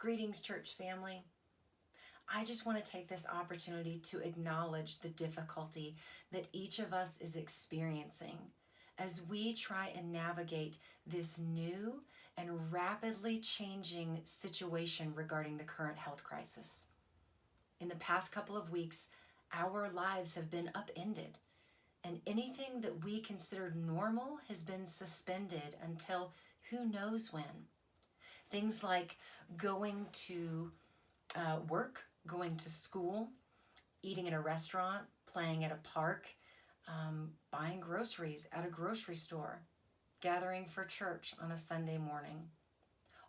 Greetings, church family. I just want to take this opportunity to acknowledge the difficulty that each of us is experiencing as we try and navigate this new and rapidly changing situation regarding the current health crisis. In the past couple of weeks, our lives have been upended, and anything that we considered normal has been suspended until who knows when. Things like going to work, going to school, eating at a restaurant, playing at a park, buying groceries at a grocery store, gathering for church on a Sunday morning.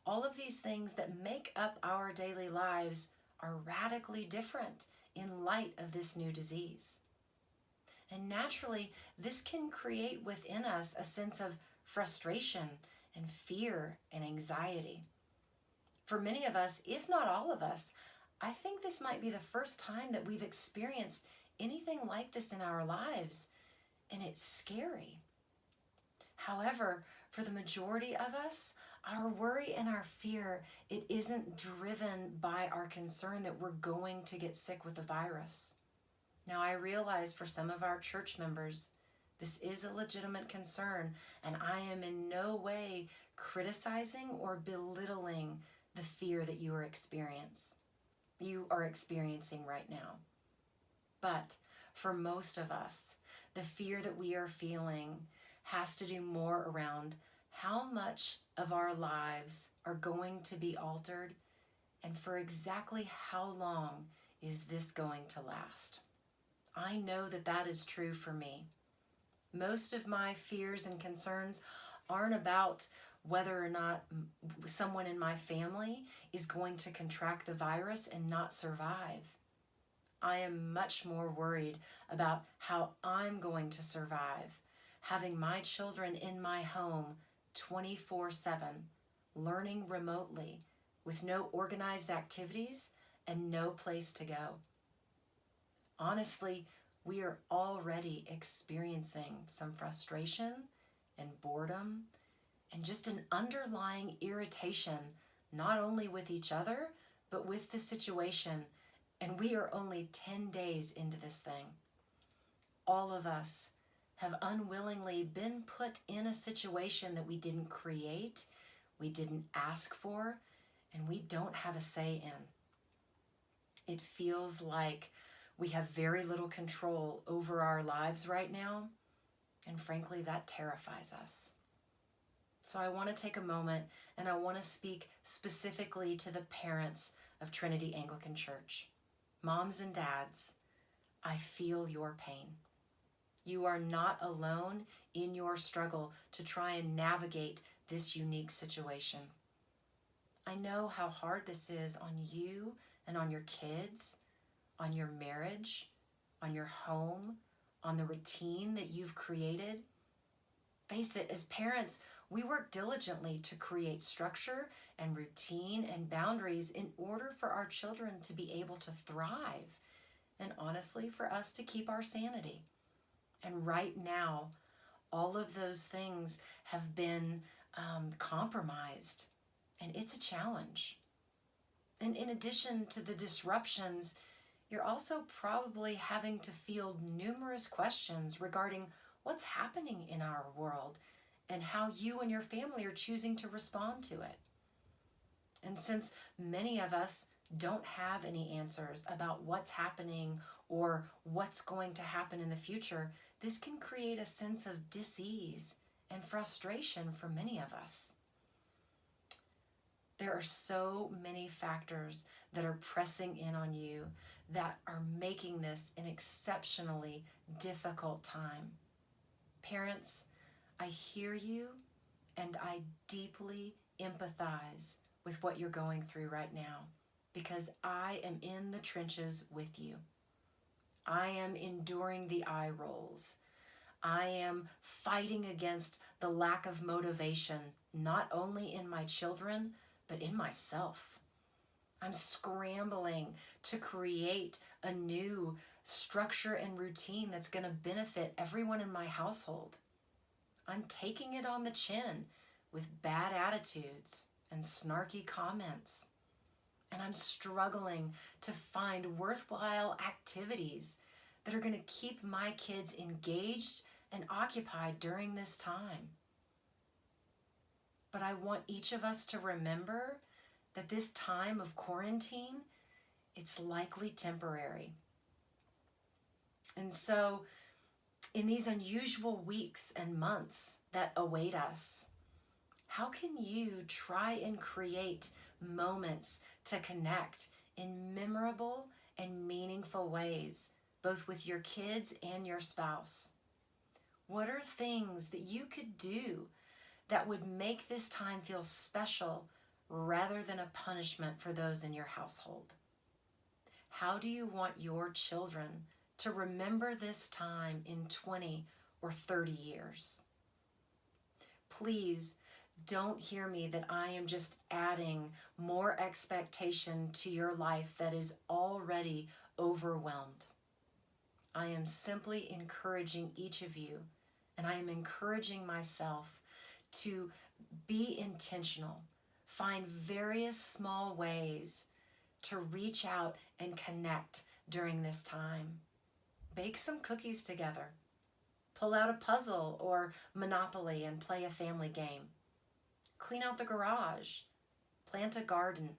All of these things that make up our daily lives are radically different in light of this new disease. And naturally, this can create within us a sense of frustration and fear and anxiety. For many of us, if not all of us, I think this might be the first time that we've experienced anything like this in our lives, and it's scary. However, for the majority of us, our worry and our fear, it isn't driven by our concern that we're going to get sick with the virus. Now, I realize for some of our church members, this is a legitimate concern, and I am in no way criticizing or belittling the fear that you are experiencing right now. But for most of us, the fear that we are feeling has to do more around how much of our lives are going to be altered and for exactly how long is this going to last. I know that that is true for me. Most of my fears and concerns aren't about whether or not someone in my family is going to contract the virus and not survive. I am much more worried about how I'm going to survive, having my children in my home 24/7, learning remotely, with no organized activities and no place to go. Honestly, we are already experiencing some frustration and boredom and just an underlying irritation, not only with each other, but with the situation. And we are only 10 days into this thing. All of us have unwillingly been put in a situation that we didn't create, we didn't ask for, and we don't have a say in. It feels like we have very little control over our lives right now, and frankly, that terrifies us. So I want to take a moment and I want to speak specifically to the parents of Trinity Anglican Church. Moms and dads, I feel your pain. You are not alone in your struggle to try and navigate this unique situation. I know how hard this is on you and on your kids, on your marriage, on your home, on the routine that you've created. Face it, as parents, we work diligently to create structure and routine and boundaries in order for our children to be able to thrive and honestly for us to keep our sanity. And right now, all of those things have been compromised, and it's a challenge. And in addition to the disruptions, you're also probably having to field numerous questions regarding what's happening in our world and how you and your family are choosing to respond to it. And since many of us don't have any answers about what's happening or what's going to happen in the future, this can create a sense of dis-ease and frustration for many of us. There are so many factors that are pressing in on you that are making this an exceptionally difficult time. Parents, I hear you and I deeply empathize with what you're going through right now because I am in the trenches with you. I am enduring the eye rolls. I am fighting against the lack of motivation, not only in my children, but in myself. I'm scrambling to create a new structure and routine that's going to benefit everyone in my household. I'm taking it on the chin with bad attitudes and snarky comments. And I'm struggling to find worthwhile activities that are going to keep my kids engaged and occupied during this time. But I want each of us to remember that this time of quarantine, it's likely temporary. And so, in these unusual weeks and months that await us, how can you try and create moments to connect in memorable and meaningful ways, both with your kids and your spouse? What are things that you could do that would make this time feel special rather than a punishment for those in your household? How do you want your children to remember this time in 20 or 30 years? Please don't hear me that I am just adding more expectation to your life that is already overwhelmed. I am simply encouraging each of you, and I am encouraging myself to be intentional, find various small ways to reach out and connect during this time. Bake some cookies together. Pull out a puzzle or Monopoly and play a family game. Clean out the garage. Plant a garden.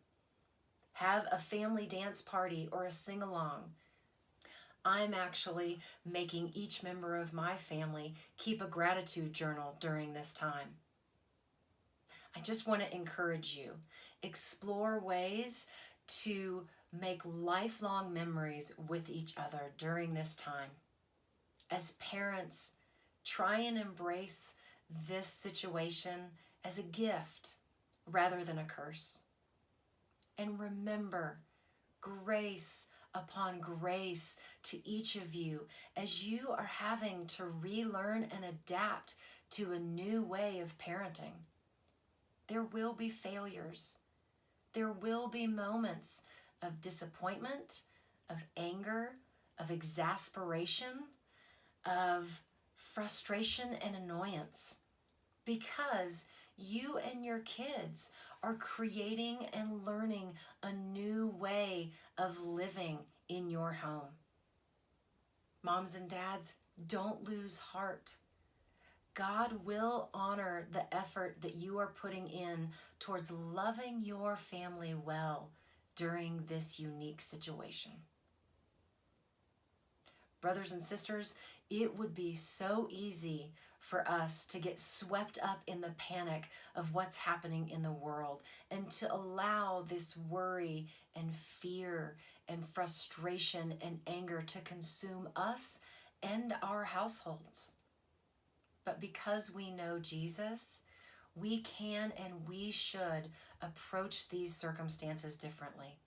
Have a family dance party or a sing-along. I'm actually making each member of my family keep a gratitude journal during this time. I just want to encourage you. Explore ways to make lifelong memories with each other during this time. As parents, try and embrace this situation as a gift rather than a curse. And remember, grace upon grace to each of you as you are having to relearn and adapt to a new way of parenting. There will be failures. There will be moments of disappointment, of anger, of exasperation, of frustration and annoyance, because you and your kids are creating and learning a new way of living in your home. Moms and dads, don't lose heart. God will honor the effort that you are putting in towards loving your family well during this unique situation. Brothers and sisters, it would be so easy for us to get swept up in the panic of what's happening in the world and to allow this worry and fear and frustration and anger to consume us and our households. But because we know Jesus, we can and we should approach these circumstances differently.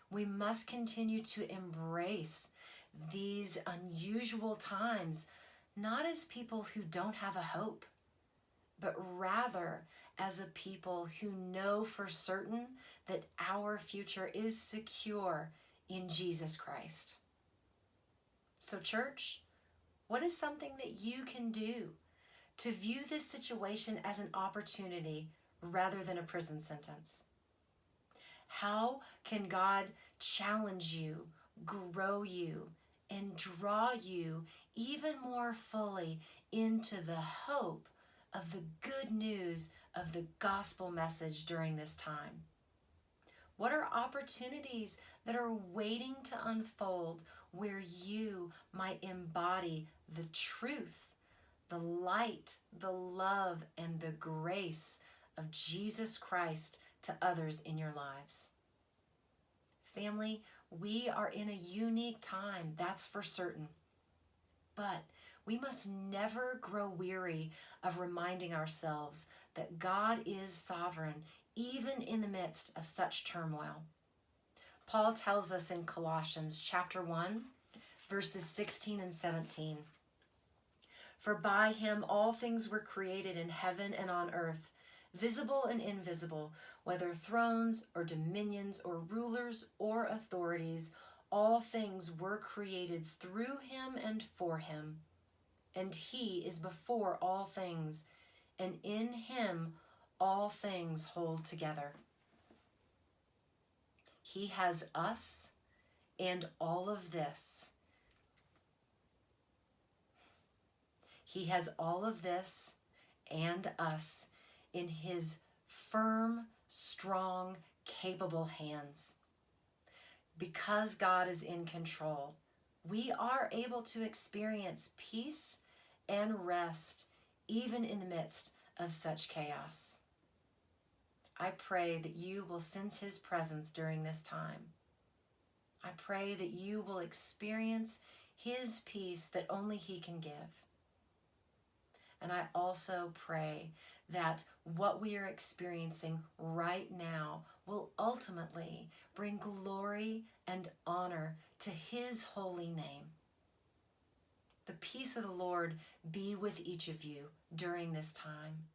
We must continue to embrace these unusual times, not as people who don't have a hope, but rather as a people who know for certain that our future is secure in Jesus Christ. So, church, what is something that you can do to view this situation as an opportunity rather than a prison sentence? How can God challenge you, grow you, and draw you even more fully into the hope of the good news of the gospel message during this time? What are opportunities that are waiting to unfold where you might embody the truth, the light, the love, and the grace of Jesus Christ to others in your lives? Family, we are in a unique time, that's for certain. But we must never grow weary of reminding ourselves that God is sovereign, even in the midst of such turmoil. Paul tells us in Colossians chapter 1, verses 16 and 17, "For by him all things were created in heaven and on earth, visible and invisible, whether thrones or dominions or rulers or authorities, all things were created through him and for him. And he is before all things, and in him all things hold together." He has us and all of this. He has all of this and us in his firm, strong, capable hands. Because God is in control, we are able to experience peace and rest even in the midst of such chaos. I pray that you will sense his presence during this time. I pray that you will experience his peace that only he can give. And I also pray that what we are experiencing right now will ultimately bring glory and honor to his holy name. The peace of the Lord be with each of you during this time.